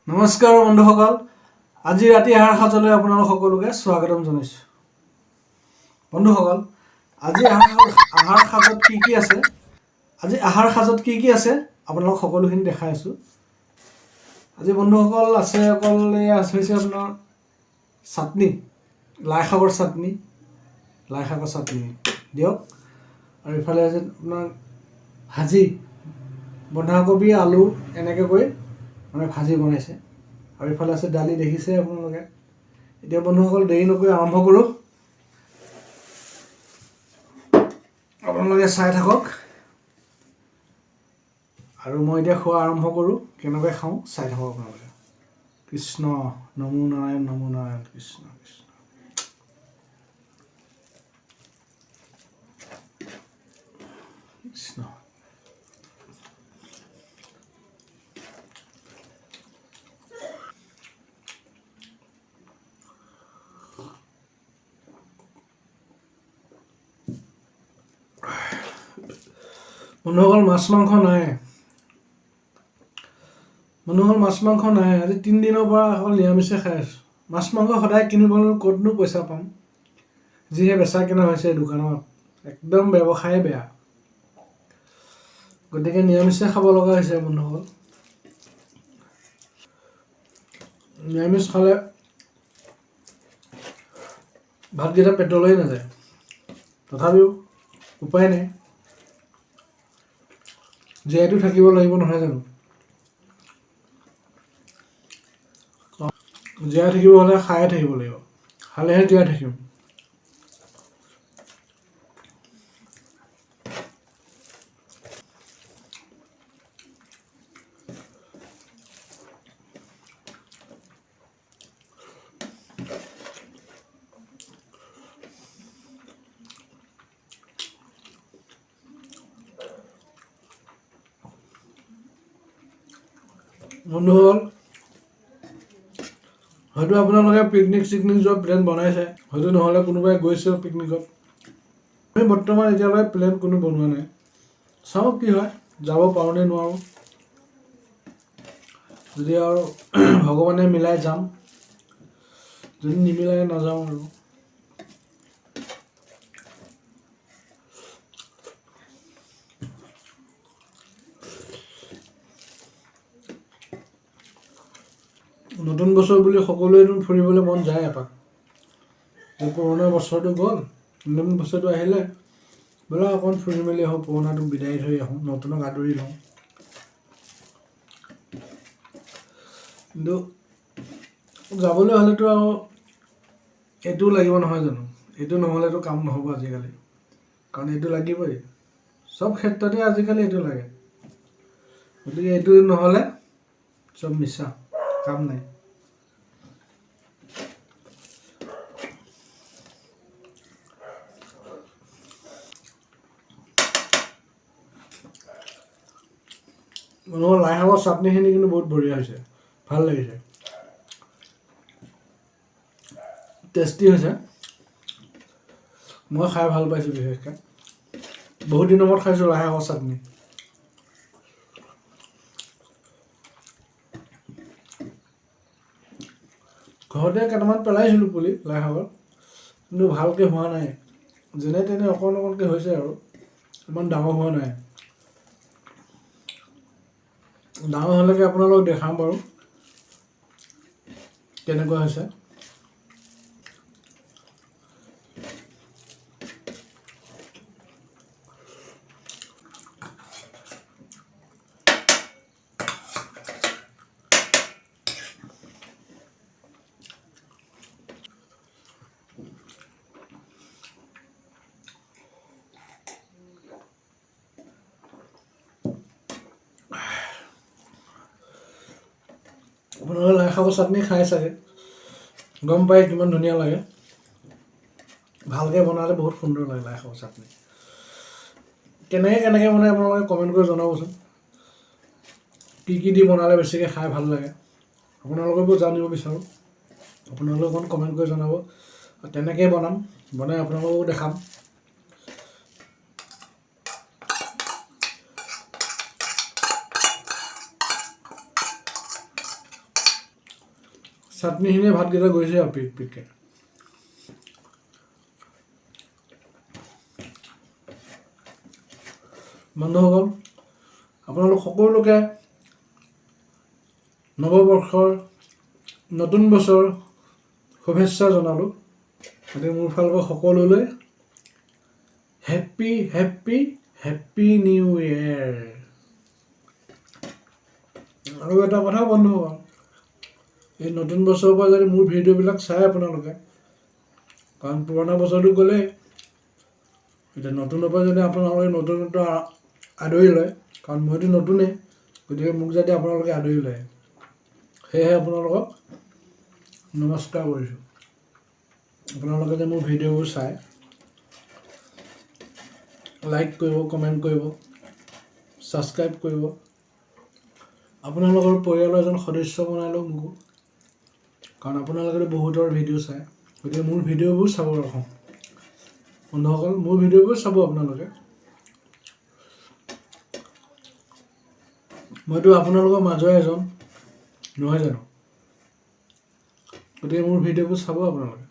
নমস্কাৰ বন্ধুসকল, আজি ৰাতি আহাৰ সাজলৈ আপোনালোক সকলোকে স্বাগতম জনাইছোঁ। বন্ধুসকল, আজি আহাৰ সাজত কি কি আছে আপোনালোক সকলোখিনি দেখাই আছোঁ। আজি বন্ধুসকল আছে অকল হৈছে আপোনাৰ চাটনি, লাই শাকৰ চাটনি দিয়ক। আৰু ইফালে আছে আপোনাৰ ভাজি, বন্ধাকবি আলু এনেকৈ কৰি ভাজি বনাইছে। আৰু ইফালে আছে দালি, দেখিছে আপোনালোকে। এতিয়া বন্ধুসকল দেৰি নকৰি আৰম্ভ কৰোঁ, আপোনালোকে চাই থাকক। আৰু মই এতিয়া খোৱা আৰম্ভ কৰোঁ, কেনেকৈ খাওঁ চাই থাকক আপোনালোকে। কৃষ্ণ, নমো নাৰায়ণ, নমো নাৰায়ণ, কৃষ্ণ কৃষ্ণ। কৃষ্ণ বন্ধুসকল, মাছ মাংস নাই। আজি 3 দিনৰ পৰা অকল নিৰামিষে খাই আছোঁ। মাছ মাংস সদায় কিনিবলৈ ক'তনো পইচা পাম। যিহে বেচা কিনা হৈছে দোকানত, একদম ব্যৱসায় বেয়া। গতিকে নিৰামিষে খাব লগা হৈছে বন্ধুসকল। নিৰামিষ খালে ভাতকেইটা পেটলৈ নাযায়, তথাপিও উপায় নাই, জীয়াইটো থাকিব লাগিব নহয় জানো। জীয়াই থাকিব হ'লে খায়ে থাকিব লাগিব, খালেহে জীয়াই থাকিম। বন্ধুসকল, হয়তো আপোনালোকে পিকনিক যোৱা প্লেন বনাইছে, হয়তো নহ'লে কোনোবাই গৈছে পিকনিকত। আমি বৰ্তমান এতিয়ালৈ প্লেন কোনো বনোৱা নাই। চাওঁ কি হয়, যাব পাৰোঁ নে নোৱাৰোঁ। যদি আৰু ভগৱানে মিলাই যাম, যদি নিমিলাই নাযাওঁ আৰু। নতুন বছৰ বুলি সকলোৱেতো ফুৰিবলৈ মন যায় এপাক। পুৰণা বছৰটো গ'ল, নতুন বছৰটো আহিলে, বোলে অকণ ফুৰি মেলি আহোঁ, পুৰণাটো বিদায় ধৰি আহোঁ, নতুনক আদৰি লওঁ। কিন্তু যাবলৈ হ'লেতো আৰু এইটোও লাগিব নহয় জানো। এইটো নহ'লেতো কাম নহ'ব আজিকালি, কাৰণ এইটো লাগিবই। চব ক্ষেত্ৰতে আজিকালি এইটো লাগে। গতিকে এইটো নহ'লে চব মিছা, কাম নাই। মানুহৰ লাই শাকৰ চাটনিখিনি কিন্তু বহুত বঢ়িয়া হৈছে, ভাল লাগিছে, টেষ্টি হৈছে। মই খাই ভাল পাইছোঁ বিশেষকৈ। বহুত দিনৰ মূৰত খাইছোঁ লাই শাকৰ চাটনি। ঘৰতে কেইটামান পেলাইছিলোঁ পুলি লাই শাকৰ, কিন্তু ভালকৈ হোৱা নাই। যেনে তেনে অকণকৈ হৈছে আৰু, ইমান ডাঙৰ হোৱা নাই। ডাঙৰ হ'লেকে আপোনালোকক দেখাম বাৰু কেনেকুৱা হৈছে। আপোনালোকে লাই শাকৰ চাটনি খাই চাগে, গম পাই কিমান ধুনীয়া লাগে। ভালকৈ বনালে বহুত সুন্দৰ লাগে লাই শাকৰ চাটনি। কেনেকৈ বনাই আপোনালোকে কমেণ্ট কৰি জনাবচোন। কি দি বনালে বেছিকৈ খাই ভাল লাগে, আপোনালোককো জানিব বিচাৰোঁ। আপোনালোকে অকণ কমেণ্ট কৰি জনাব। তেনেকৈয়ে বনাই আপোনালোককো দেখাম। চাটনিখিনিয়ে ভাতকেইটা গৈছে আৰু পিক পিককৈ। বন্ধুসকল, আপোনালোক সকলোকে নৱবৰ্ষৰ নতুন বছৰ শুভেচ্ছা জনালোঁ। গতিকে মোৰ ফালৰ পৰা সকলোলৈ happy happy happy new year. আৰু এটা কথা বন্ধুসকল, এই নতুন বছৰৰ পৰা যদি মোৰ ভিডিঅ'বিলাক চাই আপোনালোকে, কাৰণ পুৰণা বছৰটো গ'লেই, এতিয়া নতুনৰ পৰা যদি আপোনালোকে নতুনত্ব আদৰি লয়, কাৰণ মইতো নতুনেই, গতিকে মোক যাতে আপোনালোকে আদৰি লয়, সেয়েহে আপোনালোকক নমস্কাৰ কৰিছোঁ। আপোনালোকে যে মোৰ ভিডিঅ'বোৰ চাই লাইক কৰিব, কমেণ্ট কৰিব, ছাবস্ক্ৰাইব কৰিব, আপোনালোকৰ পৰিয়ালৰ এজন সদস্য বনাই লওক মোকো, কাৰণ আপোনালোকেতো বহুতৰ ভিডিঅ' চায়। গতিকে মোৰ ভিডিঅ'বোৰ চাব ৰখক বন্ধুসকল, মোৰ ভিডিঅ'বোৰ চাব আপোনালোকে। মইতো আপোনালোকৰ মাজৰে এজন, নহয় জানো? গতিকে মোৰ ভিডিঅ'বোৰ চাব আপোনালোকে।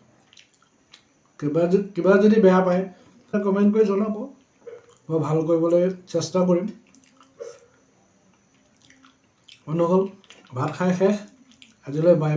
কিবা যদি বেয়া পায় কমেণ্ট কৰি জনাব, মই ভাল কৰিবলৈ চেষ্টা কৰিম। বন্ধুসকল, ভাত খাই শেষ, আজিলৈ বাই বাই।